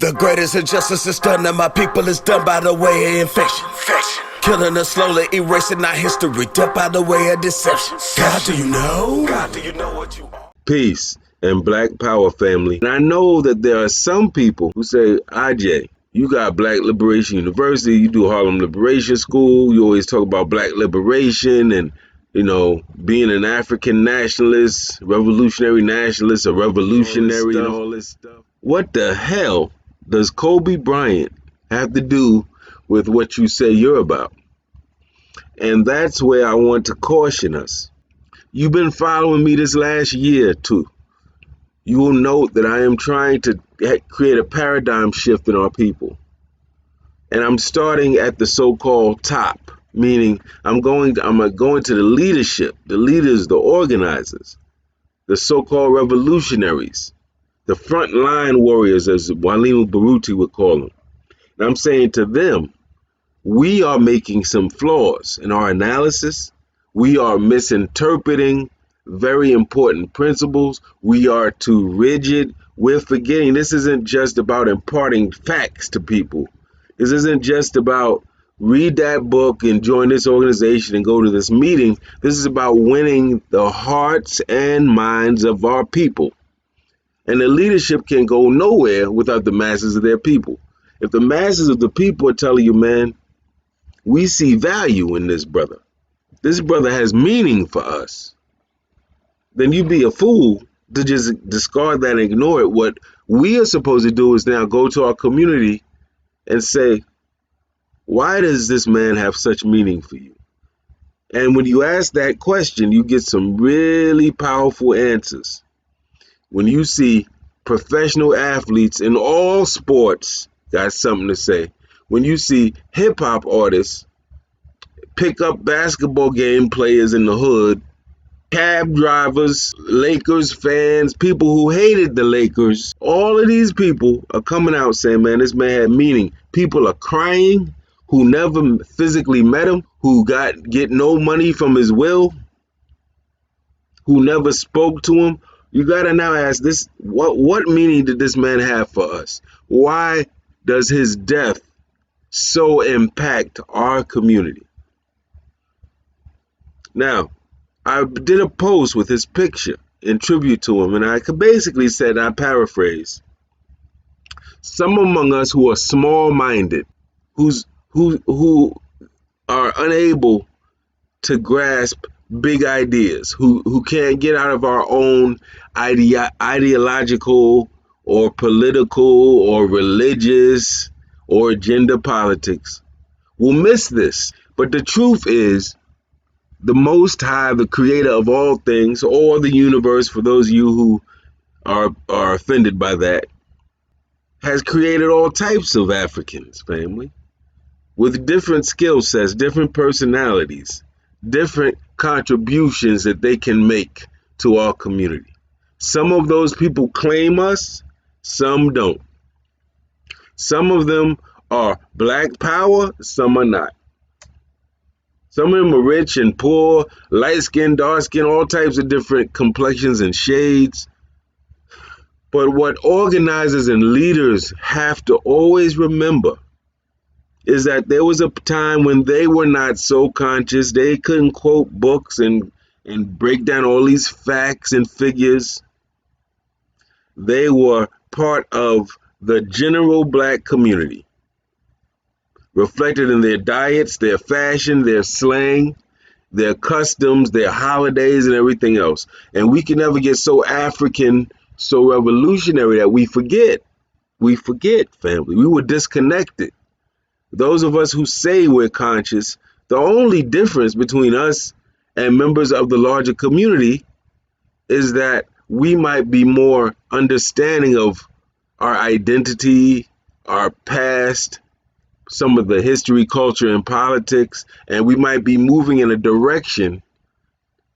The greatest injustice is done to my people is done by the way of infection. Killing us slowly, erasing our history, done by the way of deception. God, do you know? God, do you know what you are? Peace and Black Power, family. And I know that there are some people who say, Agyei, you got Black Liberation University, you do Harlem Liberation School, you always talk about Black liberation and, being an African nationalist, revolutionary nationalist, a revolutionary and all this stuff. What the hell does Kobe Bryant have to do with what you say you're about? And that's where I want to caution us. You've been following me this last year too. You will note that I am trying to create a paradigm shift in our people. And I'm starting at the so-called top, meaning I'm going to the leadership, the leaders, the organizers, the so-called revolutionaries, the frontline warriors, as Walimu Baruti would call them. And I'm saying to them, we are making some flaws in our analysis. We are misinterpreting very important principles. We are too rigid. We're forgetting this isn't just about imparting facts to people. This isn't just about read that book and join this organization and go to this meeting. This is about winning the hearts and minds of our people. And the leadership can go nowhere without the masses of their people. If the masses of the people are telling you, man, we see value in this brother. This brother has meaning for us. Then you'd be a fool to just discard that and ignore it. What we are supposed to do is now go to our community and say, why does this man have such meaning for you? And when you ask that question, you get some really powerful answers. When you see professional athletes in all sports got something to say. When you see hip hop artists pick up basketball game players in the hood, cab drivers, Lakers fans, people who hated the Lakers, all of these people are coming out saying, man, this man had meaning. People are crying who never physically met him, who get no money from his will, who never spoke to him. You got to now ask this, what meaning did this man have for us? Why does his death so impact our community? Now, I did a post with his picture in tribute to him, and I could basically said, I paraphrase, some among us who are small-minded, who are unable to grasp big ideas, who can't get out of our own ideological or political or religious or gender politics, will miss this. But the truth is, the Most High, the creator of all things, or the universe, for those of you who are offended by that, has created all types of Africans, family, with different skill sets, different personalities, different contributions that they can make to our community. Some of those people claim us, some don't. Some of them are Black power, some are not. Some of them are rich and poor, light skin, dark skin, all types of different complexions and shades. But what organizers and leaders have to always remember is that there was a time when they were not so conscious. They couldn't quote books and break down all these facts and figures. They were part of the general Black community, reflected in their diets, their fashion, their slang, their customs, their holidays, and everything else. And we can never get so African, so revolutionary that we forget. We forget, family. We were disconnected. Those of us who say we're conscious, the only difference between us and members of the larger community is that we might be more understanding of our identity, our past, some of the history, culture, and politics, and we might be moving in a direction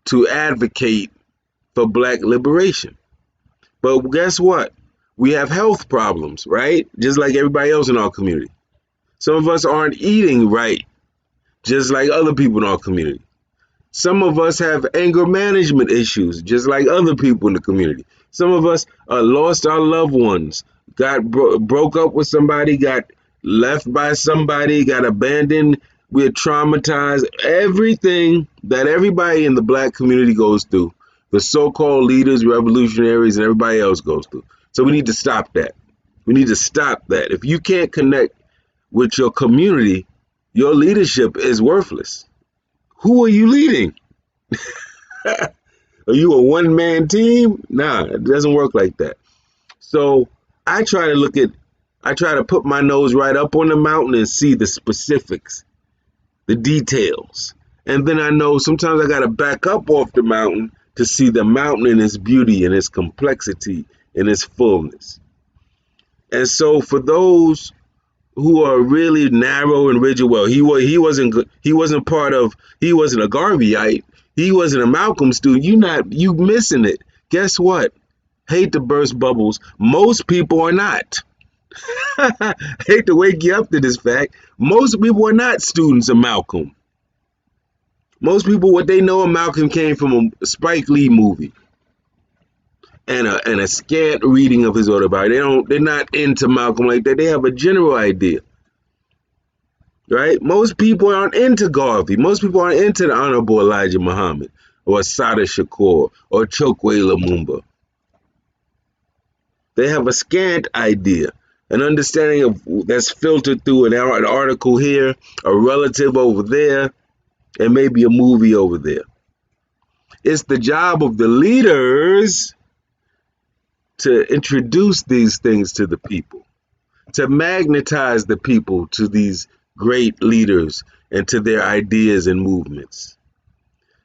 to advocate for Black liberation. But guess what? We have health problems, right? Just like everybody else in our community. Some of us aren't eating right, just like other people in our community. Some of us have anger management issues, just like other people in the community. Some of us lost our loved ones, got broke up with somebody, got left by somebody, got abandoned, we're traumatized. Everything that everybody in the black community goes through, the so-called leaders, revolutionaries, and everybody else goes through. So we need to stop that. We need to stop that. If you can't connect with your community, your leadership is worthless. Who are you leading? Are you a one-man team? Nah, it doesn't work like that. So I try to I try to put my nose right up on the mountain and see the specifics, the details. And then I know sometimes I got to back up off the mountain to see the mountain in its beauty and its complexity and its fullness. And so for those who are really narrow and rigid, well, he wasn't he wasn't a Garveyite, he wasn't a Malcolm student. You missing it. Guess what? Hate to burst bubbles. Most people are not. Hate to wake you up to this fact. Most people are not students of Malcolm. Most people, what they know of Malcolm came from a Spike Lee movie and a scant reading of his autobiography. They're not into Malcolm like that. They have a general idea, right? Most people aren't into Garvey. Most people aren't into the Honorable Elijah Muhammad or Assata Shakur or Chokwe Lumumba. They have a scant idea, an understanding of that's filtered through an article here, a relative over there, and maybe a movie over there. It's the job of the leaders to introduce these things to the people, to magnetize the people to these great leaders and to their ideas and movements,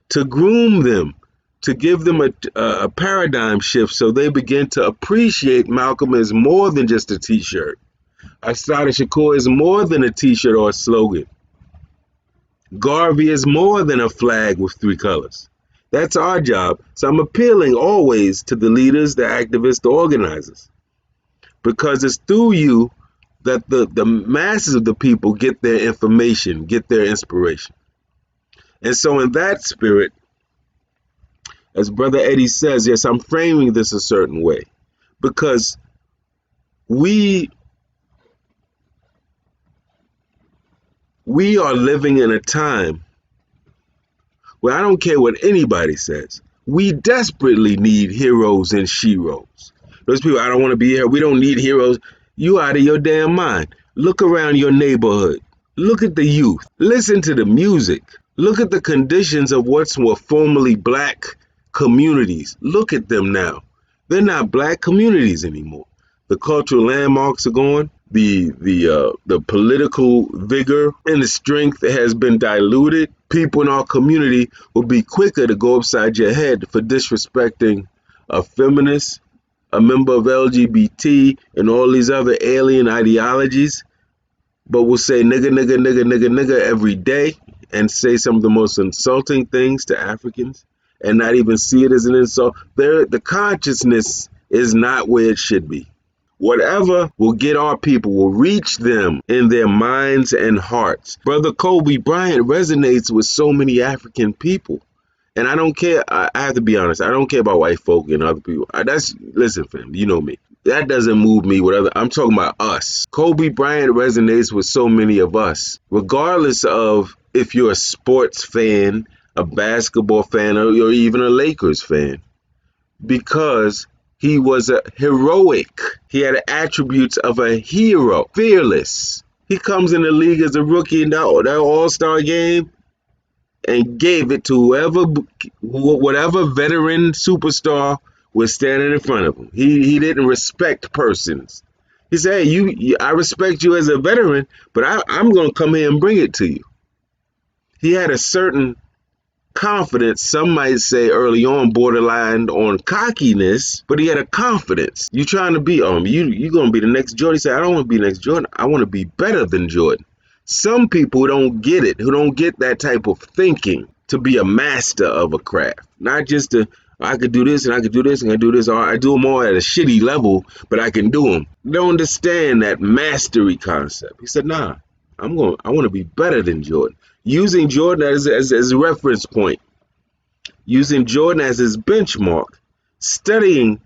to groom them, to give them a paradigm shift so they begin to appreciate Malcolm as more than just a t-shirt. Assata Shakur is more than a t-shirt or a slogan. Garvey is more than a flag with 3 colors. That's our job. So I'm appealing always to the leaders, the activists, the organizers, because it's through you that the masses of the people get their information, get their inspiration. And so in that spirit, as Brother Eddie says, yes, I'm framing this a certain way because we are living in a time where I don't care what anybody says. We desperately need heroes and sheroes. Those people, I don't want to be here. We don't need heroes. You out of your damn mind. Look around your neighborhood. Look at the youth. Listen to the music. Look at the conditions of what were formerly black communities. Look at them now. They're not black communities anymore. The cultural landmarks are gone. The political vigor and the strength has been diluted. People in our community will be quicker to go upside your head for disrespecting a feminist, a member of LGBT, and all these other alien ideologies, but will say nigga, nigga, nigga, nigga, nigga every day and say some of the most insulting things to Africans and not even see it as an insult. The consciousness is not where it should be. Whatever will get our people, will reach them in their minds and hearts. Brother Kobe Bryant resonates with so many African people. And I don't care, I have to be honest, I don't care about white folk and other people. Listen, fam, you know me. That doesn't move me, I'm talking about us. Kobe Bryant resonates with so many of us, regardless of if you're a sports fan, a basketball fan, or even a Lakers fan, because he was a heroic. He had attributes of a hero, fearless. He comes in the league as a rookie in that all-star game and gave it to whatever veteran superstar was standing in front of him. He didn't respect persons. He said, hey, I respect you as a veteran, but I'm going to come here and bring it to you. He had a certain confidence, some might say early on borderline on cockiness, but he had a confidence. You trying to be you going to be the next Jordan. He said, I don't want to be the next Jordan. I want to be better than Jordan. Some people don't get it, who don't get that type of thinking to be a master of a craft. Not just I could do this and I could do this and I do this, or I do them all at a shitty level, but I can do them. They don't understand that mastery concept. He said, nah, I want to be better than Jordan. Using Jordan as a reference point, using Jordan as his benchmark, studying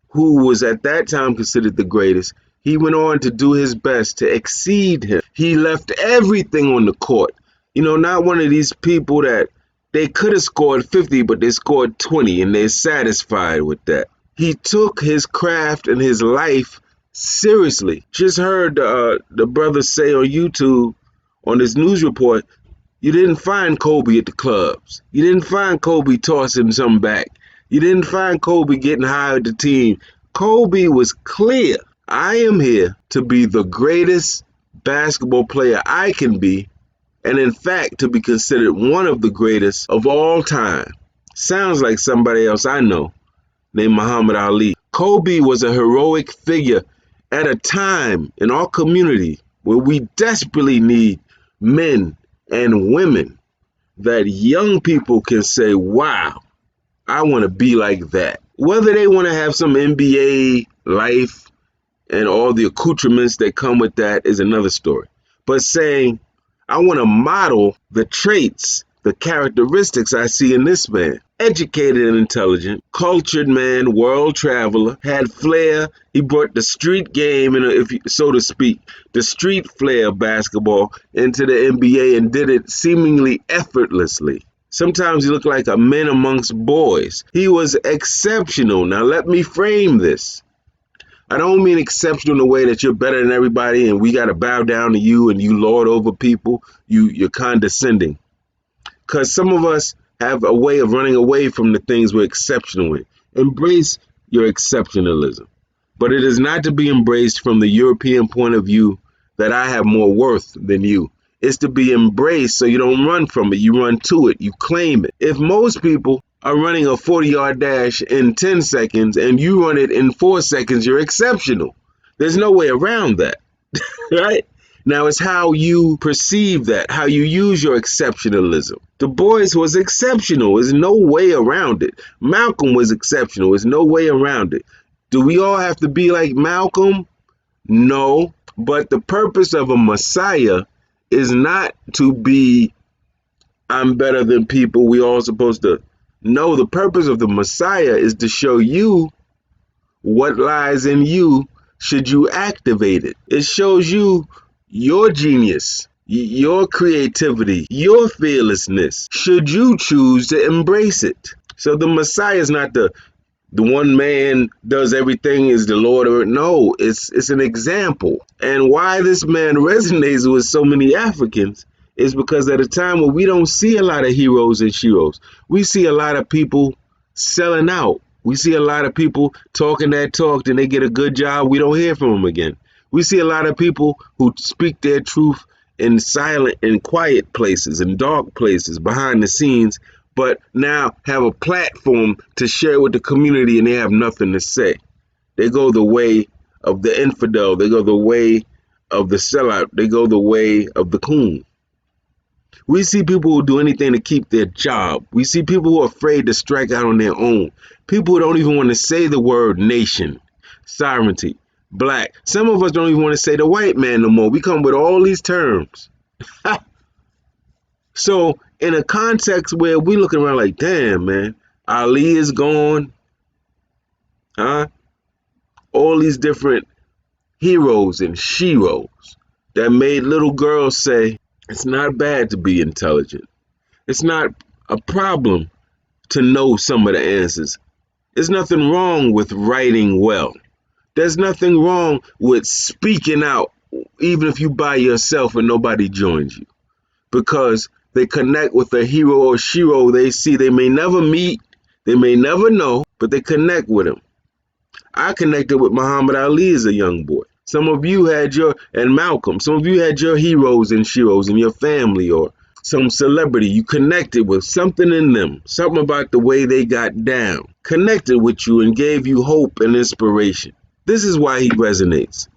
who was at that time considered the greatest, He went on to do his best to exceed him. He left everything on the court. Not one of these people that they could have scored 50, but they scored 20 and they're satisfied with that. He took his craft and his life seriously. Just heard the brother say on YouTube on his news report, you didn't find Kobe at the clubs. You didn't find Kobe tossing some back. You didn't find Kobe getting high with the team. Kobe was clear. I am here to be the greatest basketball player I can be, and in fact, to be considered one of the greatest of all time. Sounds like somebody else I know named Muhammad Ali. Kobe was a heroic figure at a time in our community where we desperately need men and women that young people can say, wow, I want to be like that. Whether they want to have some NBA life and all the accoutrements that come with that is another story. But saying, I want to model the traits, the characteristics I see in this man. Educated and intelligent, cultured man, world traveler, had flair. He brought the street game, so to speak, the street flair of basketball into the NBA and did it seemingly effortlessly. Sometimes he looked like a man amongst boys. He was exceptional. Now let me frame this. I don't mean exceptional in the way that you're better than everybody and we got to bow down to you and you lord over people. You're condescending. Because some of us have a way of running away from the things we're exceptional in. Embrace your exceptionalism. But it is not to be embraced from the European point of view that I have more worth than you. It's to be embraced so you don't run from it. You run to it. You claim it. If most people are running a 40-yard dash in 10 seconds and you run it in 4 seconds, you're exceptional. There's no way around that, right? Now, it's how you perceive that, how you use your exceptionalism. Du Bois was exceptional. There's no way around it. Malcolm was exceptional. There's no way around it. Do we all have to be like Malcolm? No. But the purpose of a Messiah is not to be, I'm better than people. We all supposed to. No, the purpose of the Messiah is to show you what lies in you should you activate it. It shows you your genius, your creativity, your fearlessness, should you choose to embrace it. So the Messiah is not the one man does everything is the Lord. Or no, it's an example. And why this man resonates with so many Africans is because at a time where we don't see a lot of heroes and sheroes, we see a lot of people selling out. We see a lot of people talking that talk, and they get a good job. We don't hear from them again. We see a lot of people who speak their truth in silent and quiet places, in dark places, behind the scenes, but now have a platform to share with the community and they have nothing to say. They go the way of the infidel. They go the way of the sellout. They go the way of the coon. We see people who do anything to keep their job. We see people who are afraid to strike out on their own. People who don't even want to say the word nation, sovereignty, black. Some of us don't even want to say the white man no more. We come with all these terms. So in a context where we looking around like, damn, man, Ali is gone. All these different heroes and sheroes that made little girls say, it's not bad to be intelligent. It's not a problem to know some of the answers. There's nothing wrong with writing well. There's nothing wrong with speaking out, even if you by yourself and nobody joins you, because they connect with a hero or shero they see. They may never meet, they may never know, but they connect with him. I connected with Muhammad Ali as a young boy. Some of you had and Malcolm, some of you had your heroes and sheroes in your family or some celebrity you connected with, something in them, something about the way they got down, connected with you and gave you hope and inspiration. This is why he resonates.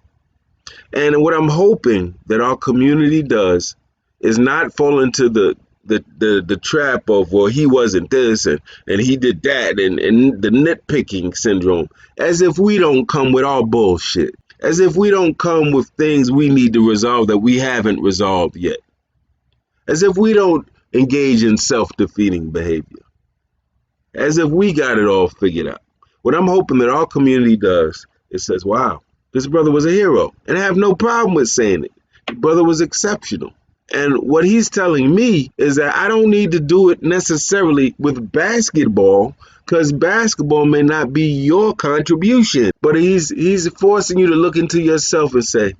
And what I'm hoping that our community does is not fall into the trap of, well, he wasn't this and he did that and the nitpicking syndrome, as if we don't come with our bullshit, as if we don't come with things we need to resolve that we haven't resolved yet, as if we don't engage in self-defeating behavior, as if we got it all figured out. What I'm hoping that our community does is says, wow, This brother was a hero, and I have no problem with saying it. The brother was exceptional. And what he's telling me is that I don't need to do it necessarily with basketball, because basketball may not be your contribution. But he's forcing you to look into yourself and say,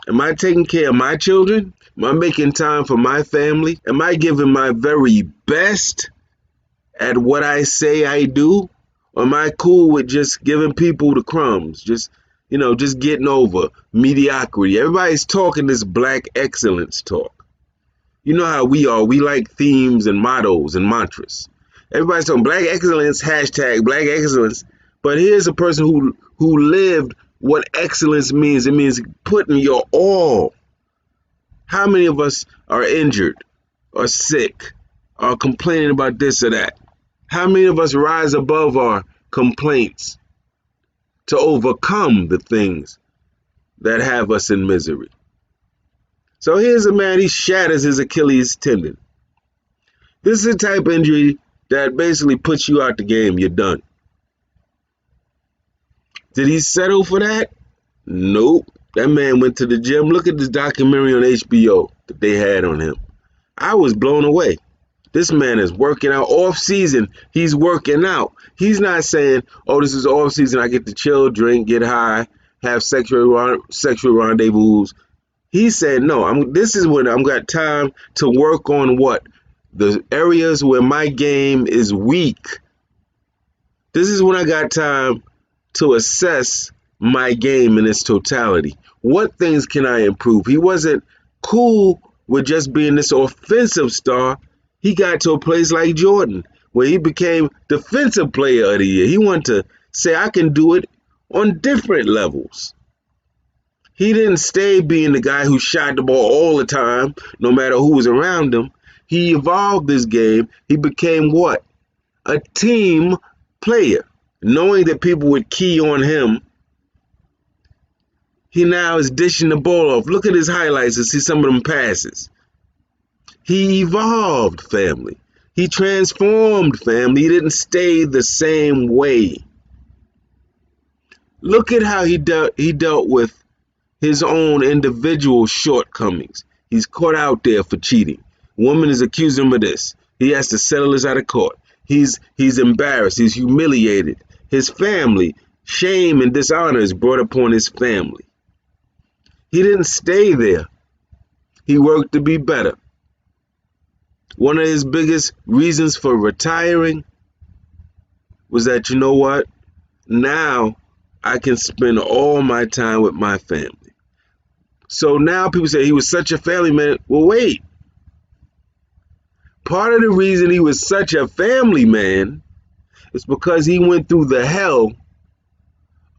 am I taking care of my children? Am I making time for my family? Am I giving my very best at what I say I do? Or am I cool with just giving people the crumbs? Just getting over mediocrity. Everybody's talking this black excellence talk. You know how we are. We like themes and mottos and mantras. Everybody's talking black excellence, hashtag black excellence. But here's a person who lived what excellence means. It means putting your all. How many of us are injured or sick or complaining about this or that? How many of us rise above our complaints to overcome the things that have us in misery? So here's a man, he shatters his Achilles tendon. This is the type of injury that basically puts you out the game. You're done. Did he settle for that? Nope. That man went to the gym. Look at this documentary on HBO that they had on him. I was blown away. This man is working out off season. He's working out. He's not saying, oh, this is off season. I get to chill, drink, get high, have sexual rendezvous. He said, no, this is when I've got time to work on what? The areas where my game is weak. This is when I got time to assess my game in its totality. What things can I improve? He wasn't cool with just being this offensive star. He got to a place like Jordan, where he became defensive player of the year. He wanted to say, I can do it on different levels. He didn't stay being the guy who shot the ball all the time, no matter who was around him. He evolved this game. He became what? A team player. Knowing that people would key on him, he now is dishing the ball off. Look at his highlights and see some of them passes. He evolved, family. He transformed, family. He didn't stay the same way. Look at how he dealt with his own individual shortcomings. He's caught out there for cheating. Woman is accusing him of this. He has to settle this out of court. He's embarrassed. He's humiliated. His family, shame and dishonor is brought upon his family. He didn't stay there. He worked to be better. One of his biggest reasons for retiring was that, you know what? Now I can spend all my time with my family. So now people say he was such a family man. Well, wait. Part of the reason he was such a family man is because he went through the hell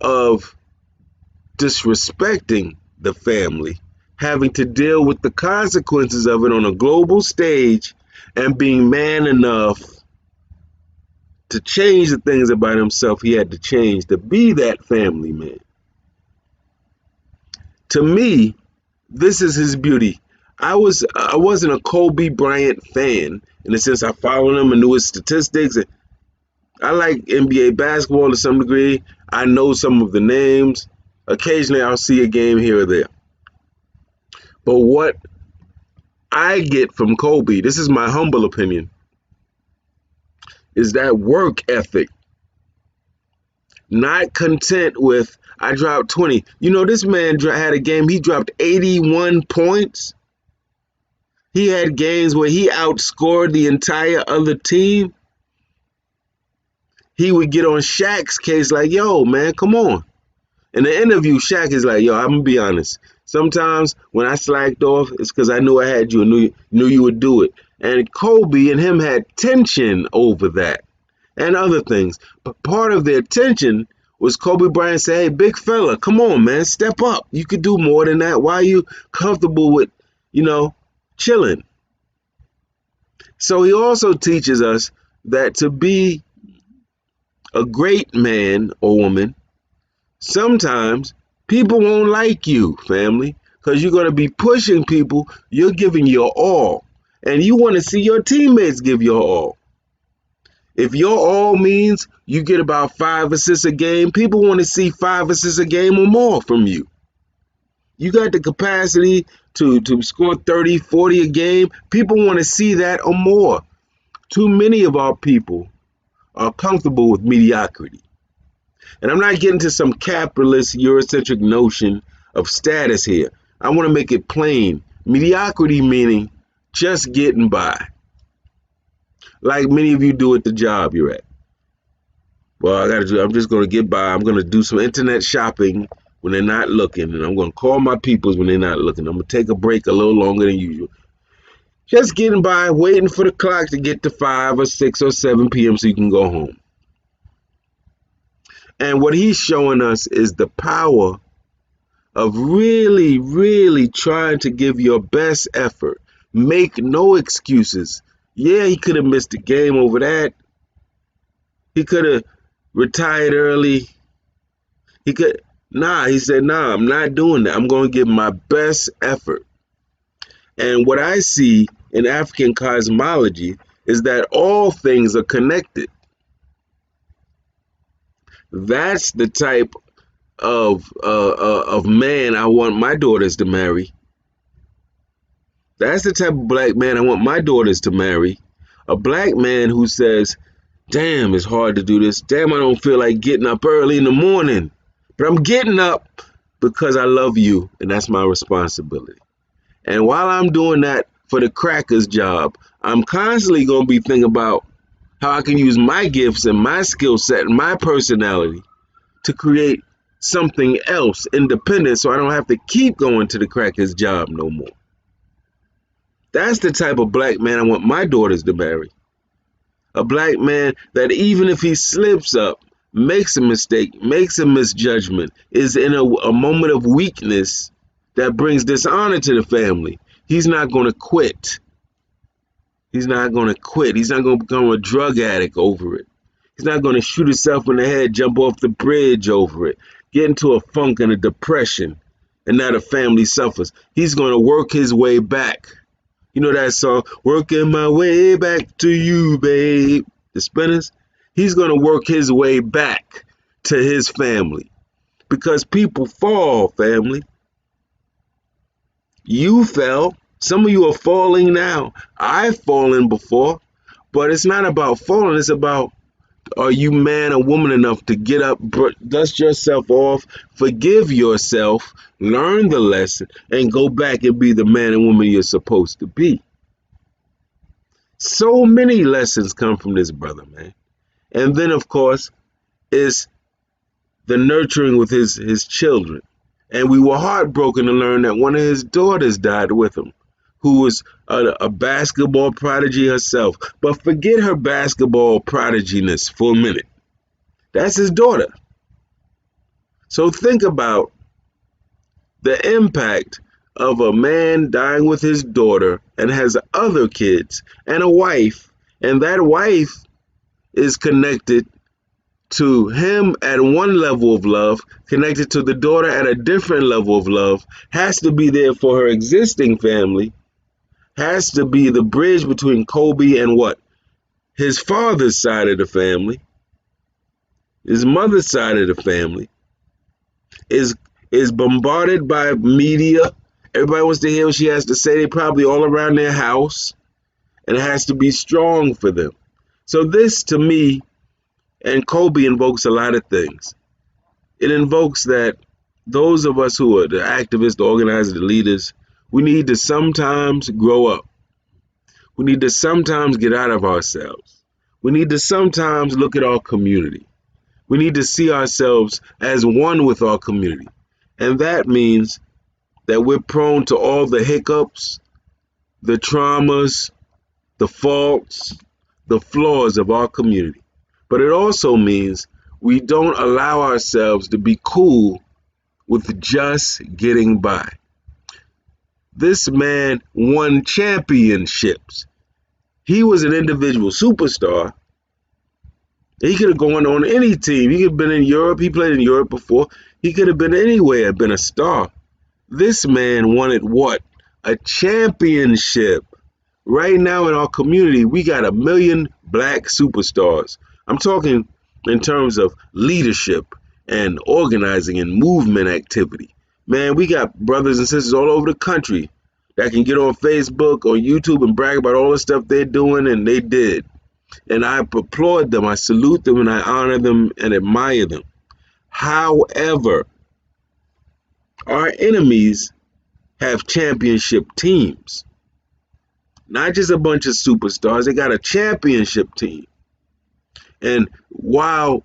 of disrespecting the family, having to deal with the consequences of it on a global stage, and being man enough to change the things about himself he had to change to be that family man. To me, this is his beauty. I wasn't a Kobe Bryant fan in the sense I followed him and knew his statistics. I like NBA basketball to some degree. I know some of the names. Occasionally I'll see a game here or there. But what I get from Kobe, this is my humble opinion, is that work ethic. Not content with, I dropped 20. You know, this man had a game, he dropped 81 points. He had games where he outscored the entire other team. He would get on Shaq's case like, yo, man, come on. In the interview, Shaq is like, yo, I'm going to be honest. Sometimes when I slacked off, it's because I knew I had you and knew you would do it. And Kobe and him had tension over that and other things. But part of their tension was Kobe Bryant said, hey, big fella, come on, man, step up. You could do more than that. Why are you comfortable with, chilling? So he also teaches us that to be a great man or woman, sometimes people won't like you, family, because you're going to be pushing people. You're giving your all, and you want to see your teammates give your all. If your all means you get about 5 assists a game, people want to see 5 assists a game or more from you. You got the capacity to score 30, 40 a game. People want to see that or more. Too many of our people are comfortable with mediocrity. And I'm not getting to some capitalist Eurocentric notion of status here. I want to make it plain. Mediocrity meaning just getting by. Like many of you do at the job you're at. Well, I'm just going to get by. I'm going to do some internet shopping when they're not looking. And I'm going to call my peoples when they're not looking. I'm going to take a break a little longer than usual. Just getting by, waiting for the clock to get to 5 or 6 or 7 p.m. so you can go home. And what he's showing us is the power of really, really trying to give your best effort. Make no excuses. Yeah, he could have missed the game over that. He could have retired early. He said, nah, I'm not doing that. I'm going to give my best effort. And what I see in African cosmology is that all things are connected. That's the type of man I want my daughters to marry. That's the type of black man I want my daughters to marry. A black man who says, damn, it's hard to do this. Damn, I don't feel like getting up early in the morning. But I'm getting up because I love you, and that's my responsibility. And while I'm doing that for the cracker's job, I'm constantly going to be thinking about how I can use my gifts and my skill set and my personality to create something else independent so I don't have to keep going to the cracker's job no more. That's the type of black man I want my daughters to marry. A black man that even if he slips up, makes a mistake, makes a misjudgment, is in a moment of weakness that brings dishonor to the family, he's not going to quit. He's not going to quit. He's not going to become a drug addict over it. He's not going to shoot himself in the head, jump off the bridge over it, get into a funk and a depression, and now the family suffers. He's going to work his way back. You know that song, working my way back to you, babe, the Spinners? He's going to work his way back to his family because people fall, family. You fell. Some of you are falling now. I've fallen before, but it's not about falling. It's about, are you man or woman enough to get up, dust yourself off, forgive yourself, learn the lesson, and go back and be the man and woman you're supposed to be? So many lessons come from this brother, man. And then, of course, is the nurturing with his children. And we were heartbroken to learn that one of his daughters died with him, who was a basketball prodigy herself. But forget her basketball prodigyness for a minute. That's his daughter. So think about the impact of a man dying with his daughter and has other kids and a wife, and that wife is connected to him at one level of love, connected to the daughter at a different level of love, has to be there for her existing family, has to be the bridge between Kobe and what? His father's side of the family, his mother's side of the family, is bombarded by media. Everybody wants to hear what she has to say. They're probably all around their house, and it has to be strong for them. So this, to me, and Kobe invokes a lot of things. It invokes that those of us who are the activists, the organizers, the leaders, we need to sometimes grow up. We need to sometimes get out of ourselves. We need to sometimes look at our community. We need to see ourselves as one with our community. And that means that we're prone to all the hiccups, the traumas, the faults, the flaws of our community. But it also means we don't allow ourselves to be cool with just getting by. This man won championships. He was an individual superstar. He could have gone on any team. He could have been in Europe. He played in Europe before. He could have been anywhere, been a star. This man wanted what? A championship. Right now in our community, we got 1 million black superstars. I'm talking in terms of leadership and organizing and movement activity. Man, we got brothers and sisters all over the country that can get on Facebook or YouTube and brag about all the stuff they're doing and they did. And I applaud them, I salute them, and I honor them and admire them. However, our enemies have championship teams. Not just a bunch of superstars, they got a championship team. And while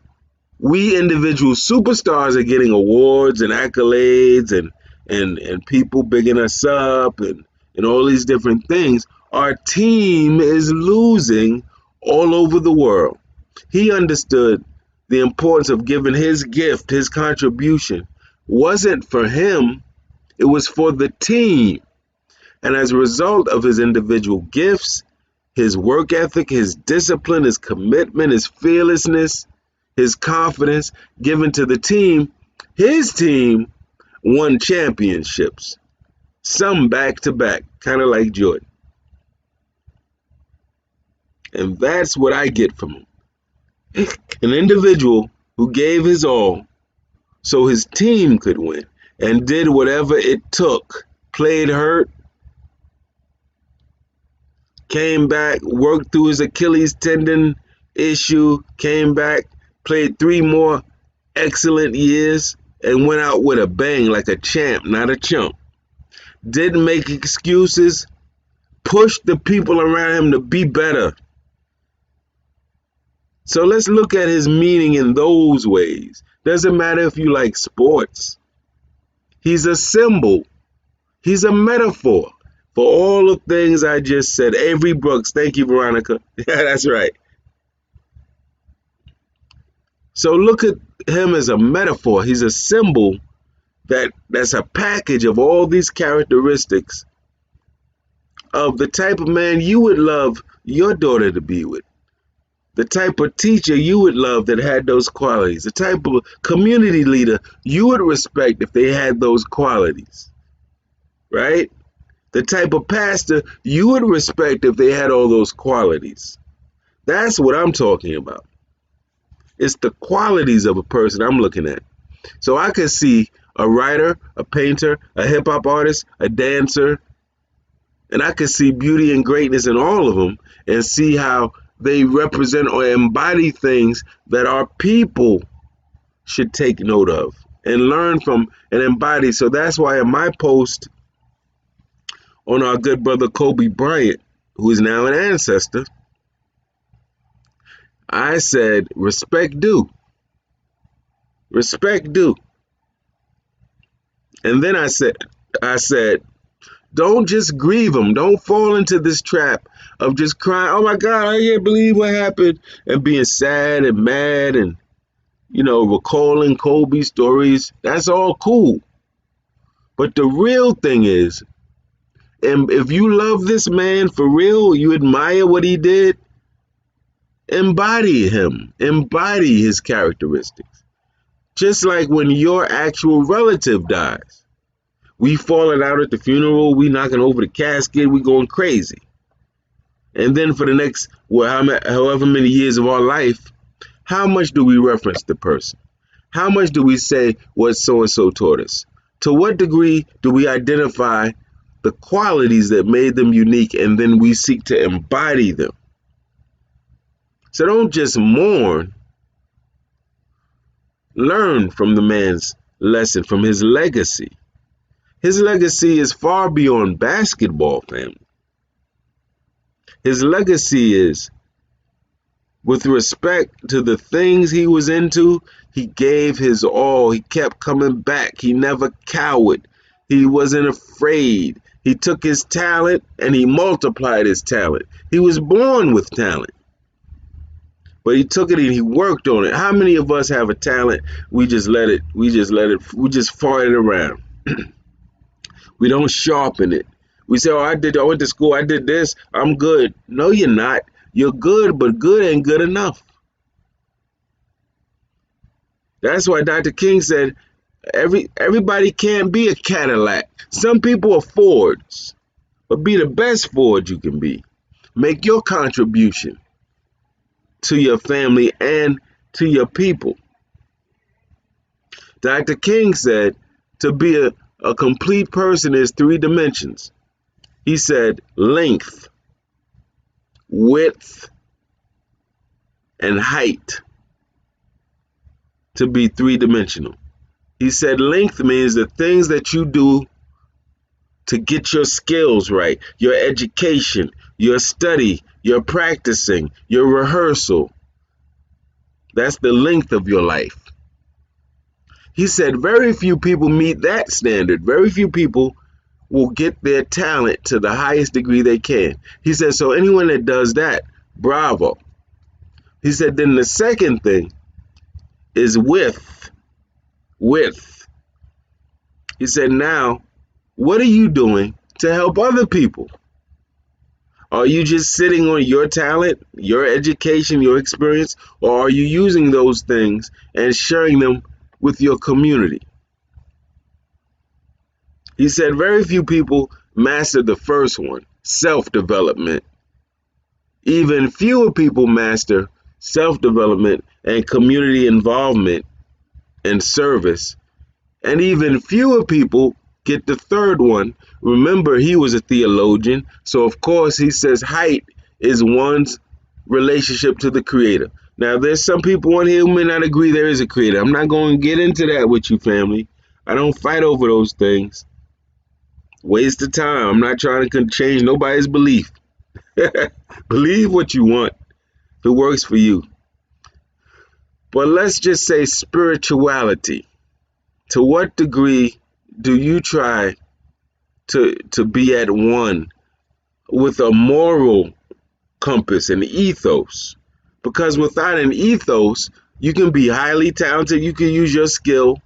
we individual superstars are getting awards and accolades and people bigging us up and all these different things, our team is losing all over the world. He understood the importance of giving his gift, his contribution. Wasn't for him, it was for the team. And as a result of his individual gifts, his work ethic, his discipline, his commitment, his fearlessness, his confidence given to the team, his team won championships, some back to back, kind of like Jordan. And that's what I get from him. An individual who gave his all so his team could win and did whatever it took, played hurt, came back, worked through his Achilles tendon issue, came back, played 3 more excellent years, and went out with a bang like a champ, not a chump. Didn't make excuses, pushed the people around him to be better. So let's look at his meaning in those ways. Doesn't matter if you like sports. He's a symbol. He's a metaphor for all the things I just said. Avery Brooks, thank you, Veronica. Yeah, that's right. So look at him as a metaphor. He's a symbol that's a package of all these characteristics of the type of man you would love your daughter to be with. The type of teacher you would love that had those qualities. The type of community leader you would respect if they had those qualities. Right? The type of pastor you would respect if they had all those qualities. That's what I'm talking about. It's the qualities of a person I'm looking at. So I could see a writer, a painter, a hip-hop artist, a dancer, and I could see beauty and greatness in all of them and see how they represent or embody things that our people should take note of and learn from and embody. So that's why in my post on our good brother Kobe Bryant, who is now an ancestor, I said, respect due. Respect due. And then I said, don't just grieve him. Don't fall into this trap of just crying, oh my God, I can't believe what happened, and being sad and mad and, recalling Kobe stories. That's all cool. But the real thing is, and if you love this man for real, you admire what he did, embody him, embody his characteristics. Just like when your actual relative dies. We falling out at the funeral, we knocking over the casket, we going crazy. And then for the next, however many years of our life, how much do we reference the person? How much do we say what so-and-so taught us? To what degree do we identify the qualities that made them unique and then we seek to embody them? So don't just mourn. Learn from the man's lesson, from his legacy. His legacy is far beyond basketball, family. His legacy is, with respect to the things he was into, he gave his all. He kept coming back. He never cowered. He wasn't afraid. He took his talent and he multiplied his talent. He was born with talent. But he took it and he worked on it. How many of us have a talent? We just fart it around. We don't sharpen it. We say, I went to school, I did this, I'm good. No, you're not. You're good, but good ain't good enough. That's why Dr. King said, everybody can't be a Cadillac. Some people are Fords, but be the best Ford you can be. Make your contribution. to your family and to your people. Dr. King said to be a complete person is 3 dimensions. He said length, width, and height to be 3-dimensional. He said length means the things that you do to get your skills right, your education, your study, your practicing, your rehearsal. That's the length of your life. He said very few people meet that standard. Very few people will get their talent to the highest degree they can. He said, so anyone that does that, bravo. He said, then the second thing is width. Width. He said, now, what are you doing to help other people? Are you just sitting on your talent, your education, your experience, or are you using those things and sharing them with your community? He said very few people master the first one, self-development. Even fewer people master self-development and community involvement and service. And even fewer people get the third one. Remember, he was a theologian, so of course he says height is one's relationship to the Creator. Now, there's some people on here who may not agree there is a Creator. I'm not going to get into that with you, family. I don't fight over those things. Waste of time. I'm not trying to change nobody's belief. Believe what you want if it works for you. But let's just say spirituality. To what degree do you try to be at one with a moral compass and ethos? Because without an ethos, you can be highly talented. You can use your skill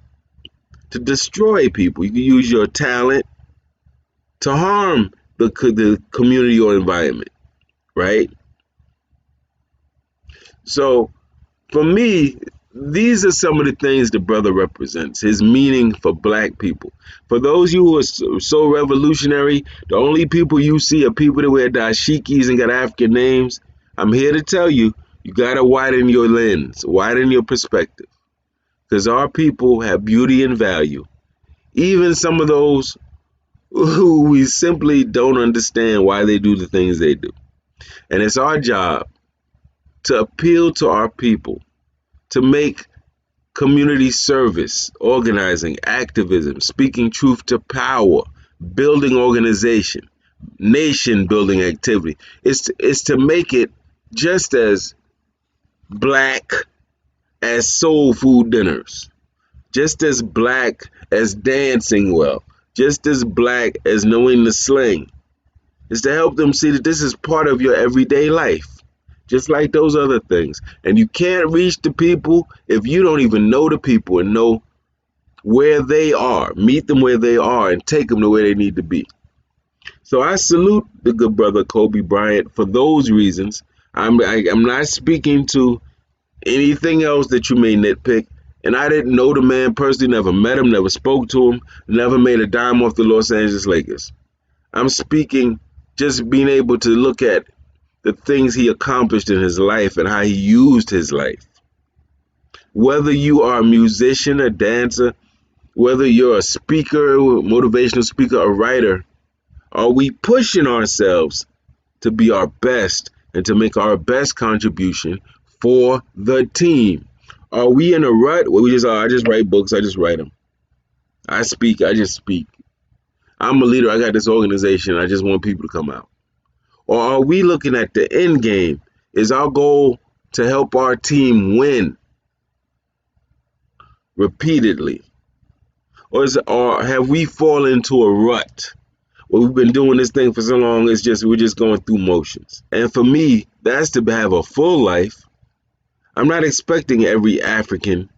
to destroy people. You can use your talent to harm the community or environment, right? So for me, these are some of the things the brother represents, his meaning for black people. For those you who are so revolutionary, the only people you see are people that wear dashikis and got African names. I'm here to tell you, you got to widen your lens, widen your perspective. Because our people have beauty and value. Even some of those who we simply don't understand why they do the things they do. And it's our job to appeal to our people, to make community service, organizing, activism, speaking truth to power, building organization, nation building activity. It's to make it just as black as soul food dinners, just as black as dancing well, just as black as knowing the slang. It's to help them see that this is part of your everyday life, just like those other things. And you can't reach the people if you don't even know the people and know where they are. Meet them where they are and take them to where they need to be. So I salute the good brother Kobe Bryant for those reasons. I'm not speaking to anything else that you may nitpick. And I didn't know the man personally, never met him, never spoke to him, never made a dime off the Los Angeles Lakers. I'm speaking just being able to look at the things he accomplished in his life and how he used his life. Whether you are a musician, a dancer, whether you're a speaker, motivational speaker, a writer, are we pushing ourselves to be our best and to make our best contribution for the team? Are we in a rut where we just, I just write books, I just write them. I speak, I just speak. I'm a leader, I got this organization, I just want people to come out. Or are we looking at the end game? Is our goal to help our team win repeatedly? Or have we fallen into a rut where we've been doing this thing for so long, we're just going through motions? And for me, that's to have a full life. I'm not expecting every African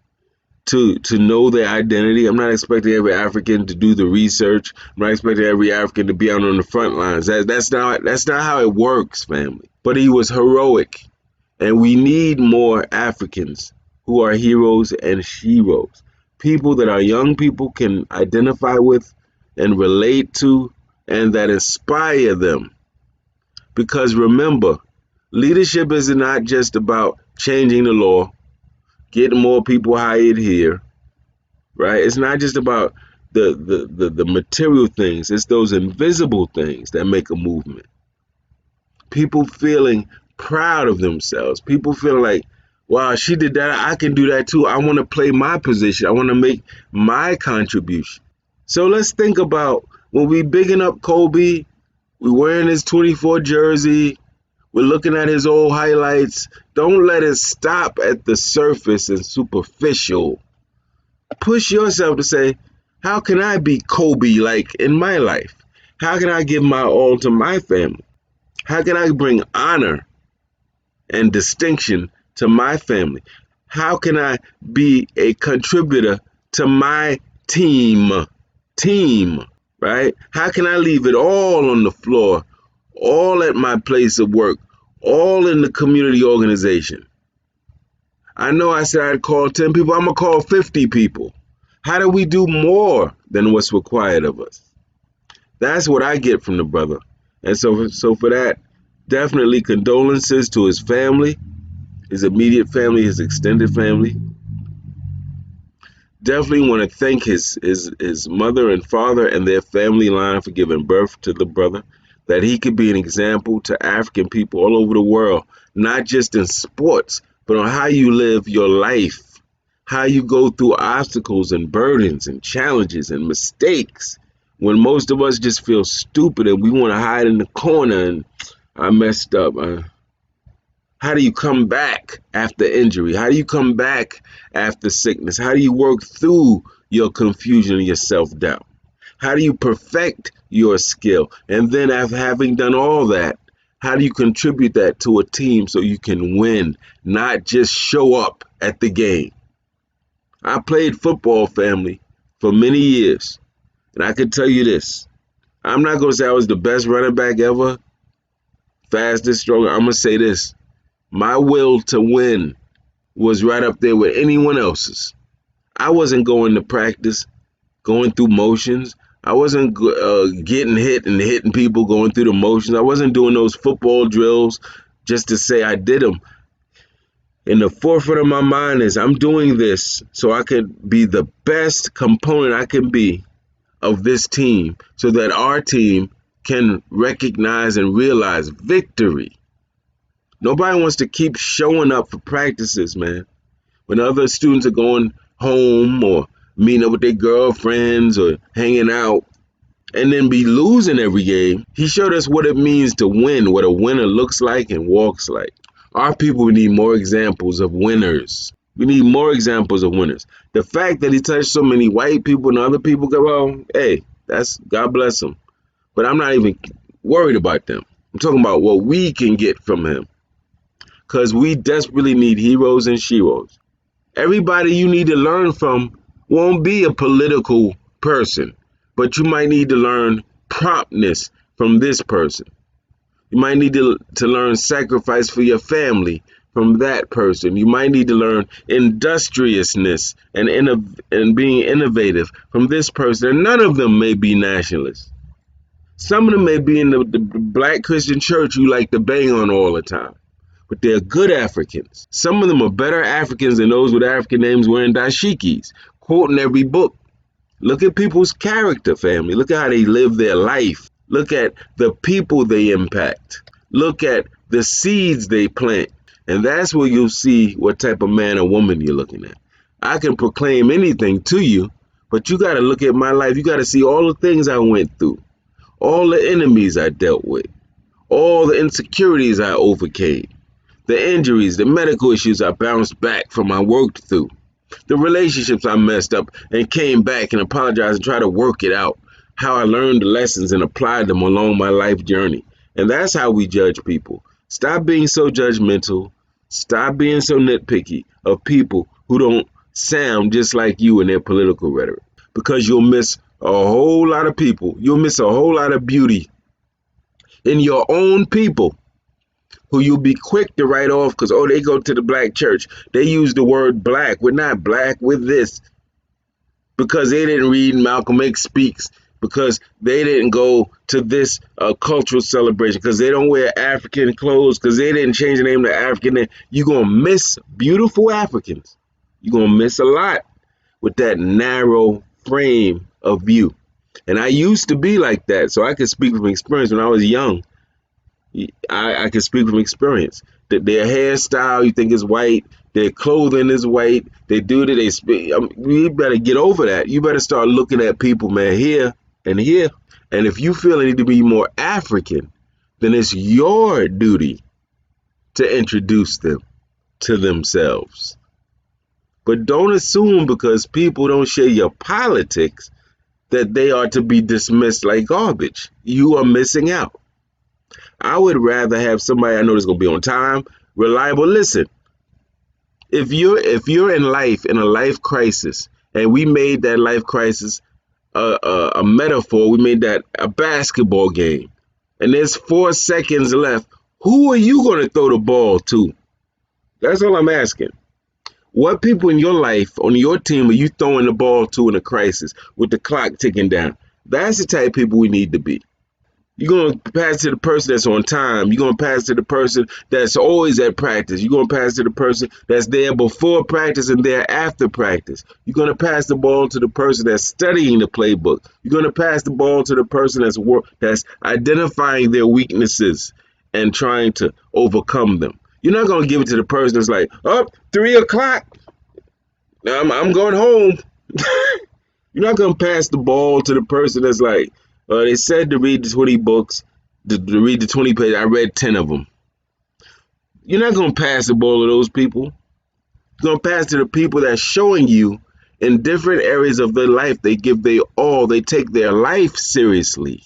to know their identity. I'm not expecting every African to do the research. I'm not expecting every African to be out on the front lines. That's not how it works, family. But he was heroic, and we need more Africans who are heroes and sheroes, people that our young people can identify with and relate to, and that inspire them. Because remember, Leadership is not just about changing the law, getting more people hired here, right? It's not just about the material things. It's those invisible things that make a movement. People feeling proud of themselves. People feeling like, wow, she did that. I can do that too. I want to play my position. I want to make my contribution. So let's think about when we bigging up Kobe, we wearing his 24 jersey, we're looking at his old highlights. Don't let it stop at the surface and superficial. Push yourself to say, how can I be Kobe like in my life? How can I give my all to my family? How can I bring honor and distinction to my family? How can I be a contributor to my team? Right? How can I leave it all on the floor, all at my place of work, all in the community organization? I know I said I'd call 10 people. I'm going to call 50 people. How do we do more than what's required of us? That's what I get from the brother. And so for that, definitely condolences to his family, his immediate family, his extended family. Definitely want to thank his mother and father and their family line for giving birth to the brother, that he could be an example to African people all over the world, not just in sports, but on how you live your life, how you go through obstacles and burdens and challenges and mistakes, when most of us just feel stupid and we want to hide in the corner and I messed up. How do you come back after injury? How do you come back after sickness? How do you work through your confusion and your self-doubt? How do you perfect your skill? And then after having done all that, how do you contribute that to a team so you can win, not just show up at the game? I played football, family, for many years. And I can tell you this. I'm not going to say I was the best running back ever, fastest, stronger. I'm going to say this. My will to win was right up there with anyone else's. I wasn't going to practice, going through motions. I wasn't getting hit and hitting people, going through the motions. I wasn't doing those football drills just to say I did them. In the forefront of my mind is I'm doing this so I could be the best component I can be of this team so that our team can recognize and realize victory. Nobody wants to keep showing up for practices, man. When other students are going home or meeting up with their girlfriends or hanging out and then be losing every game. He showed us what it means to win, what a winner looks like and walks like. Our people need more examples of winners. We need more examples of winners. The fact that he touched so many white people and other people go, well, hey, that's God bless him. But I'm not even worried about them. I'm talking about what we can get from him. Because we desperately need heroes and sheroes. Everybody you need to learn from won't be a political person, but you might need to learn promptness from this person. You might need to learn sacrifice for your family from that person. You might need to learn industriousness and being innovative from this person. And none of them may be nationalists. Some of them may be in the black Christian church you like to bang on all the time. But they're good Africans. Some of them are better Africans than those with African names wearing dashikis, quoting every book. Look at people's character, family. Look at how they live their life. Look at the people they impact. Look at the seeds they plant. And that's where you'll see what type of man or woman you're looking at. I can proclaim anything to you, but you got to look at my life. You got to see all the things I went through, all the enemies I dealt with, all the insecurities I overcame. The injuries, the medical issues I bounced back from, I worked through. The relationships I messed up and came back and apologized and tried to work it out. How I learned the lessons and applied them along my life journey. And that's how we judge people. Stop being so judgmental. Stop being so nitpicky of people who don't sound just like you in their political rhetoric. Because you'll miss a whole lot of people. You'll miss a whole lot of beauty in your own people, who you'll be quick to write off because, oh, they go to the black church. They use the word black. We're not black with this. Because they didn't read Malcolm X Speaks. because they didn't go to this cultural celebration, because they don't wear African clothes, because they didn't change the name to African. You're going to miss beautiful Africans. You're going to miss a lot with that narrow frame of view. And I used to be like that, so I could speak from experience. When I was young, I could speak from experience. That their hairstyle, you think is white, their clothing is white, they do that, they speak. You better get over that. You better start looking at people, man, here and here. And if you feel they need to be more African, then it's your duty to introduce them to themselves. But don't assume because people don't share your politics that they are to be dismissed like garbage. You are missing out. I would rather have somebody I know that's gonna be on time, reliable. Listen, if you're in life, in a life crisis, and we made that life crisis a metaphor, we made that a basketball game, and there's 4 seconds left, who are you gonna throw the ball to? That's all I'm asking. What people in your life, on your team, are you throwing the ball to in a crisis with the clock ticking down? That's the type of people we need to be. You're going to pass to the person that's on time. You're going to pass to the person that's always at practice. You're going to pass to the person that's there before practice and there after practice. You're going to pass the ball to the person that's studying the playbook. You're going to pass the ball to the person that's identifying their weaknesses and trying to overcome them. You're not going to give it to the person that's like, oh, 3 o'clock. I'm going home. You're not going to pass the ball to the person that's like, they said to read the 20 books, to read the 20 pages. I read 10 of them. You're not going to pass the ball to those people. You're going to pass to the people that's showing you in different areas of their life, they give their all. They take their life seriously.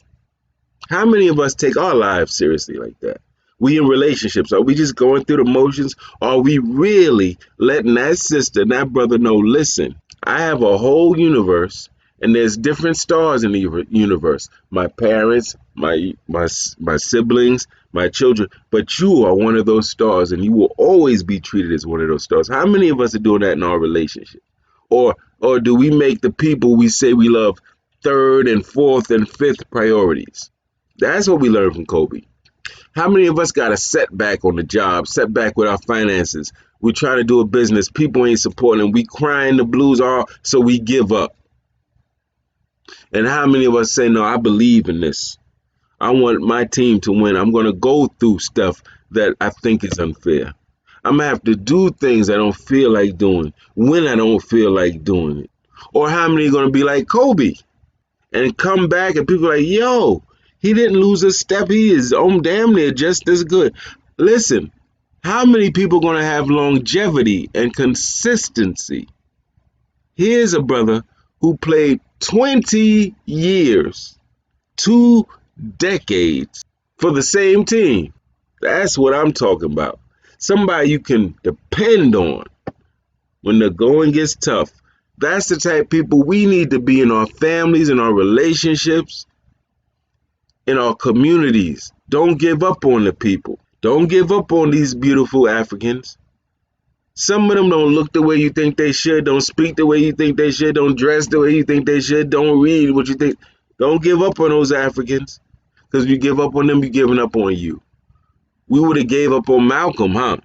How many of us take our lives seriously like that? We in relationships, are we just going through the motions? Or are we really letting that sister and that brother know, listen, I have a whole universe, and there's different stars in the universe. My parents, my siblings, my children, but you are one of those stars, and you will always be treated as one of those stars. How many of us are doing that in our relationship? Or do we make the people we say we love third and fourth and fifth priorities? That's what we learned from Kobe. How many of us got a setback on the job, setback with our finances? We try to do a business, people ain't supporting, and we crying the blues all, so we give up. And how many of us say, no, I believe in this. I want my team to win. I'm going to go through stuff that I think is unfair. I'm going to have to do things I don't feel like doing when I don't feel like doing it. Or how many are going to be like Kobe and come back and people are like, yo, he didn't lose a step. He is damn near just as good. Listen, how many people are going to have longevity and consistency? Here's a brother who played 20 years, 2 decades for the same team. That's what I'm talking about. Somebody you can depend on when the going gets tough. That's the type of people we need to be in our families, in our relationships, in our communities. Don't give up on the people. Don't give up on these beautiful Africans. Some of them don't look the way you think they should, don't speak the way you think they should, don't dress the way you think they should, don't read what you think. Don't give up on those Africans, because if you give up on them, you're giving up on you. We would have gave up on Malcolm, huh?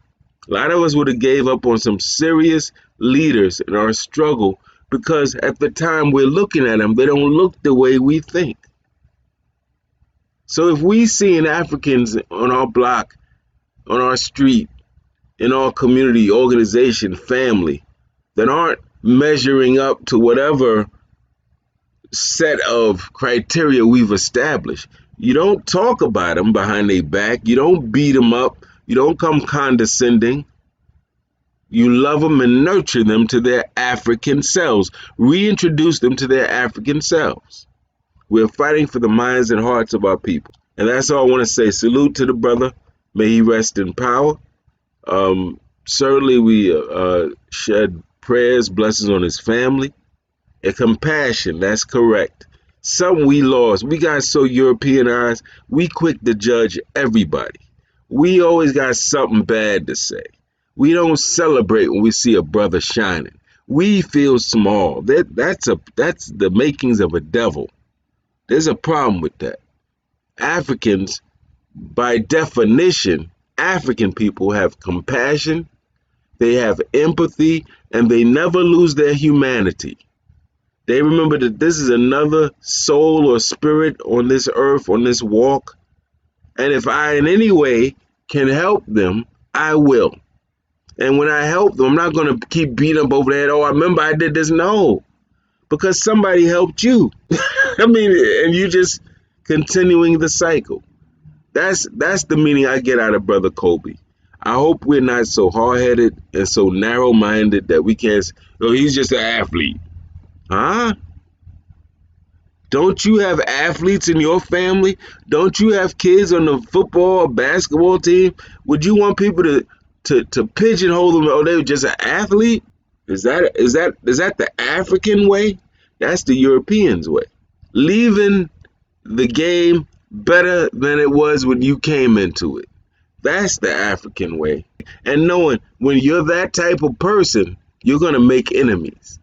A lot of us would have gave up on some serious leaders in our struggle because at the time we're looking at them, they don't look the way we think. So if we seeing Africans on our block, on our street, in our community, organization, family, that aren't measuring up to whatever set of criteria we've established, you don't talk about them behind their back. You don't beat them up. You don't come condescending. You love them and nurture them to their African selves. Reintroduce them to their African selves. We're fighting for the minds and hearts of our people. And that's all I want to say. Salute to the brother. May he rest in power. Certainly we shed prayers, blessings on his family, and compassion. That's correct. Some we lost. We got so Europeanized, we quick to judge everybody. We always got something bad to say. We don't celebrate when we see a brother shining. We feel small. That's the makings of a devil. There's a problem with that. Africans, by definition, African people have compassion, they have empathy, and they never lose their humanity. They remember that this is another soul or spirit on this earth, on this walk. And if I in any way can help them, I will. And when I help them, I'm not going to keep beating up over that. Oh, I remember I did this. No, because somebody helped you. I mean, and you just continuing the cycle. That's the meaning I get out of Brother Kobe. I hope we're not so hard-headed and so narrow-minded that we can't, oh, he's just an athlete. Huh? Don't you have athletes in your family? Don't you have kids on the football or basketball team? Would you want people to pigeonhole them? Oh, they were just an athlete? Is that the African way? That's the Europeans' way. Leaving the game better than it was when you came into it. That's the African way. And knowing when you're that type of person, you're going to make enemies.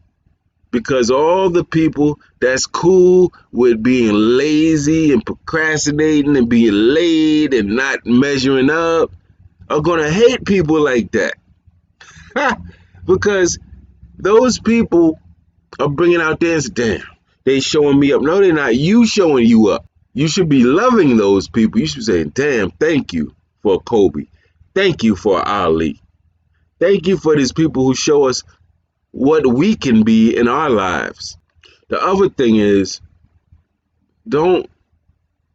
Because all the people that's cool with being lazy and procrastinating and being late and not measuring up are going to hate people like that. Because those people are bringing out there and say, damn, they showing me up. No, they're not. You showing you up. You should be loving those people. You should say, damn, thank you for Kobe. Thank you for Ali. Thank you for these people who show us what we can be in our lives. The other thing is, don't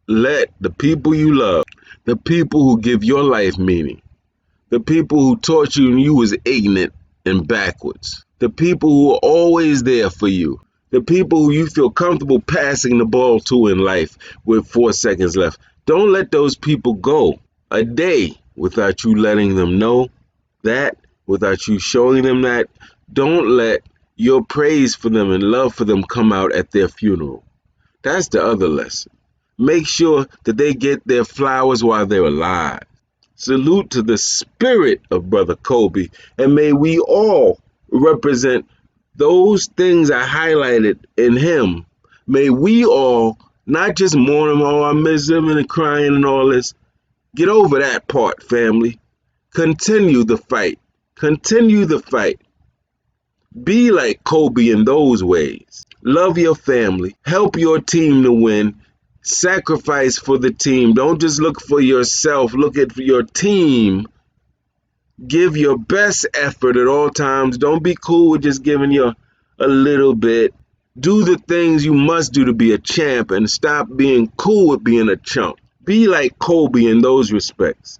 let the people you love, the people who give your life meaning, the people who taught you when you was ignorant and backwards, the people who are always there for you, the people who you feel comfortable passing the ball to in life with 4 seconds left, don't let those people go a day without you letting them know that, without you showing them that. Don't let your praise for them and love for them come out at their funeral. That's the other lesson. Make sure that they get their flowers while they're alive. Salute to the spirit of Brother Kobe, and may we all represent those things I highlighted in him. May we all not just mourn him, oh, I miss him and crying and all this. Get over that part, family. Continue the fight. Continue the fight. Be like Kobe in those ways. Love your family. Help your team to win. Sacrifice for the team. Don't just look for yourself. Look at your team. Give your best effort at all times. Don't be cool with just giving a little bit. Do the things you must do to be a champ and stop being cool with being a chump. Be like Kobe in those respects.